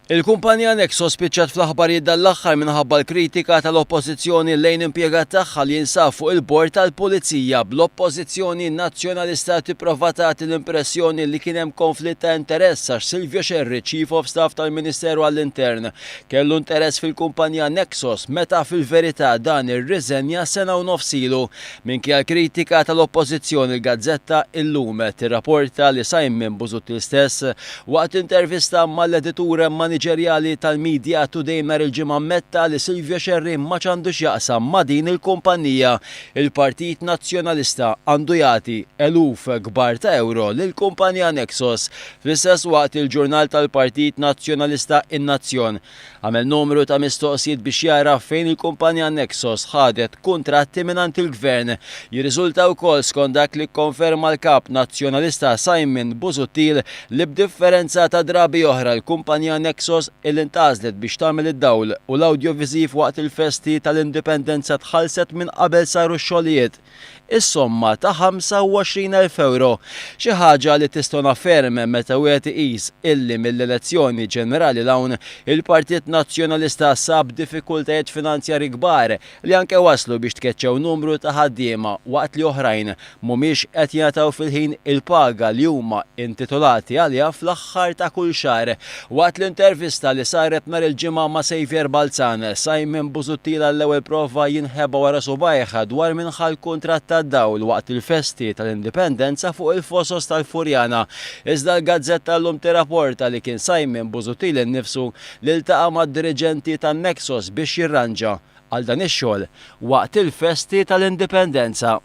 Il-kumpanija Nexos spiċċat fl-aħbarijiet dal-aħħar minħabba l-kritika tal-oppożizzjoni lejn impjegat tagħha li jinsab fuq il-bord tal-Pulizija bl-oppożizzjoni nazzjonalista tipprova tagħti l-impressjoni li kien hemm konflitt ta' interess għax Silvio Xerri, Chief of Staff tal-Ministeru għall-Intern, kellu interess fil-kumpanija Nexos meta fil-verità dan irriżenja sena u nofs ilu. Minkejja l-kritika tal-oppożizzjoni l-Gazzetta illum tirrapporta li Simon Busuttil stess waqt intervista mal-editur maniġerjali tal-Media Today nhar il-ġimgħa ammetta li Silvio Xerri ma ċandux jaqsam ma' din il-kumpanija. Il-Partit Nazzjonalista għandu jagħti eluf kbar ta' euro lill-kumpanija Nexos. Fl-istess waqt il-ġurnal tal-Partit Nazzjonalista In-Nazzjon għamel numru ta' mistoqsijiet biex jara fejn il-kumpanija Nexos ħadet kuntratti mingħand il-Gvern. Jirriżulta wkoll skont dak li kkonferma l-kap nazzjonalista Simon Busuttil li b'differenza ta' drabi oħra l-kumpanija Nexos il-intazlet biex tagħmel id-dawl u l-audiovisiv waqt il-festi tal-indipendenza tħallset minn qabel saru x-xogħlijiet. Is-somma ta' 25,000 euro. Xi ħaġa li tistona ferm meta wieħed iqis illi mill-elezzjoni ġenerali l-hawn il-Partit Nazzjonalista sab diffikultajiet finanzjarji kbar li anke waslu biex tkeċċew numru ta' ħaddiema waqt li oħrajn mhumiex qed jagħtaw fil-ħin il-paga li huma intitolati għaliha fl-aħħar ta' kull xahar. Waqt l-intervista li saret nhar il-ġimgħa ma' Xavier Balzan, Simon Busuttil għall-ewwel prova jinħeba wara subajħa dwar minħal kuntratt tad-dawl waqt il-festi tal-indipendenza fuq il-fosos tal-Furjana. Iżda l-Gazzetta llum tirrapporta li kien Simon Busuttil innifsu li ltaqa' mad-diriġenti tan-Nexos biex jirranġa għal dan ix-xogħol waqt il-festi tal-indipendenza.